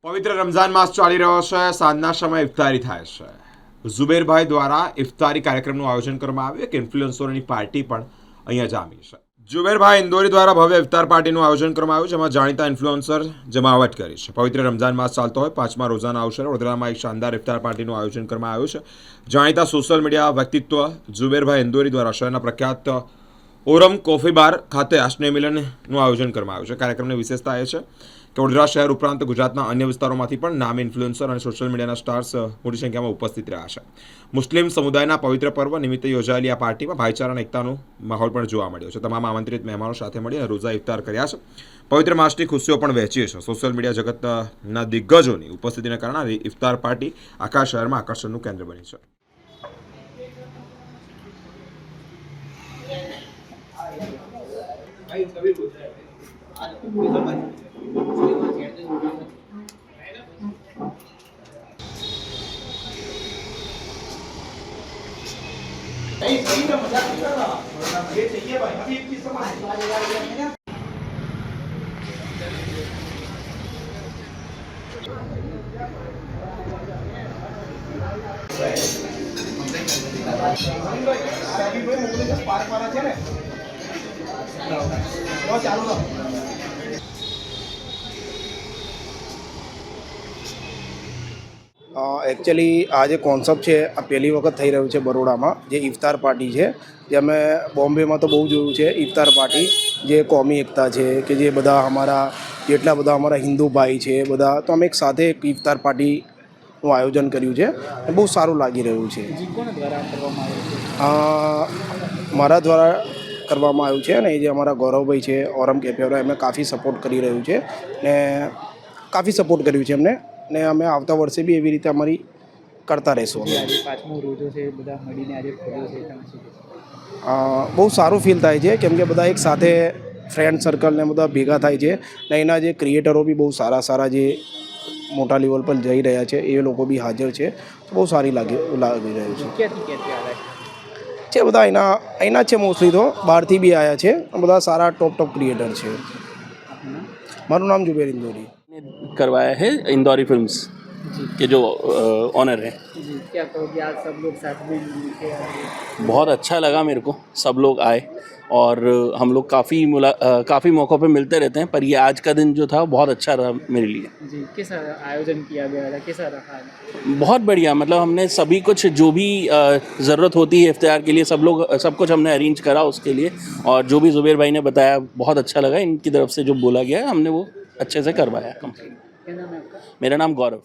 પવિત્ર રમઝાન માસ ચાલી રહ્યો છે. સાંજના સમયે ઇફતારી થાય છે. ઝુબેરભાઈ દ્વારા ઇફતારી કાર્યક્રમનું આયોજન કરવામાં આવ્યું. એક ઇન્ફ્લુએન્સરોની પાર્ટી પણ અહીંયા જામી છે. ઝુબેરભાઈ ઇન્દોરી દ્વારા ભવ્ય ઇફતાર પાર્ટીનું આયોજન કરવામાં આવ્યું, જેમાં જાણીતા ઇન્ફ્લુએન્સર જમાવટ કરી છે. પવિત્ર રમઝાન માસ ચાલતો હોય 5મા રોજાના અવસરે વડોદરામાં એક શાનદાર ઇફતાર પાર્ટીનું આયોજન કરવામાં આવ્યું છે. જાણીતા સોશિયલ મીડિયા વ્યક્તિત્વ ઝુબેરભાઈ ઇન્દોરી દ્વારા શહેરના પ્રખ્યાત ઓરમ કોફી બાર ખાતે સ્નેહ મિલનનું આયોજન કરવામાં આવ્યું છે. કાર્યક્રમની વિશેષતા એ છે કે વડોદરા શહેર ઉપરાંત ગુજરાતના અન્ય વિસ્તારોમાંથી પણ નામી ઇન્ફ્લુએન્સર અને સોશિયલ મીડિયાના સ્ટાર્સ મોટી સંખ્યામાં ઉપસ્થિત રહ્યા છે. મુસ્લિમ સમુદાયના પવિત્ર પર્વ નિમિત્તે યોજાયેલી આ પાર્ટીમાં ભાઈચારા અને એકતાનો માહોલ પણ જોવા મળ્યો છે. તમામ આમંત્રિત મહેમાનો સાથે મળી રોઝા ઇફતાર કર્યા છે. પવિત્ર માસની ખુશીઓ પણ વહેંચી છે. સોશિયલ મીડિયા જગતના દિગ્ગજોની ઉપસ્થિતિને કારણે ઇફતાર પાર્ટી આખા શહેરમાં આકર્ષણનું કેન્દ્ર બની છે. એકચ્યુઅલી આ જે કોન્સેપ્ટ છે આ પહેલી વખત થઈ રહ્યું છે બરોડામાં, જે ઇફતાર પાર્ટી છે. જે અમે બોમ્બેમાં તો બહુ જોયું છે ઇફતાર પાર્ટી, જે કોમી એકતા છે કે જે બધા અમારા જેટલા બધા અમારા હિન્દુ ભાઈ છે બધા, તો અમે એક સાથે એક ઇફતાર પાર્ટીનું આયોજન કર્યું છે. બહુ સારું લાગી રહ્યું છે. મારા દ્વારા કરવામાં આવ્યું છે ને, એ જે અમારા ગૌરવભાઈ છે ઓરમ કેફેવાળા, એમને કાફી સપોર્ટ કરી રહ્યું છે ને કાફી સપોર્ટ કર્યું છે એમને, ને અમે આવતા વર્ષે બી એવી રીતે અમારી કરતા રહીશું. આજે 5મો રોજો છે, બધા મળીને આજે ખોલ્યો છે, બહુ સારું ફીલ થાય છે, કેમ કે બધા એક સાથે ફ્રેન્ડ સર્કલને બધા ભેગા થાય છે ને એના જે ક્રિએટરો બી બહુ સારા સારા જે મોટા લેવલ પર જઈ રહ્યા છે એ લોકો બી હાજર છે. તો બહુ સારી લાગી રહ્યું છે. ક્યાંથી આવે છે બધા અહીંના છે, મોસ્ટલી તો બહારથી બી આવ્યા છે. બધા સારા ટોપ ક્રિએટર છે. મારું નામ ઝુબેર ઇન્દોરી. करवाया है इंदौरी फिल्म्स के जो ऑनर है. जी, क्या कहोगे आज सब लोग साथ में मिलके आए? बहुत अच्छा लगा मेरे को, सब लोग आए और हम लोग काफ़ी मौक़ों पे मिलते रहते हैं, पर ये आज का दिन जो था बहुत अच्छा रहा मेरे लिए. जी, कैसा आयोजन किया गया था, कैसा रहा? बहुत बढ़िया, मतलब हमने सभी कुछ जो भी ज़रूरत होती है इफ्तार के लिए सब कुछ हमने अरेंज करा उसके लिए, और जो भी ज़ुबैर भाई ने बताया बहुत अच्छा लगा. इनकी तरफ से जो बोला गया हमने वो अच्छे से करवाया कंप्लीट. क्या नाम है आपका? मेरा नाम गौरव.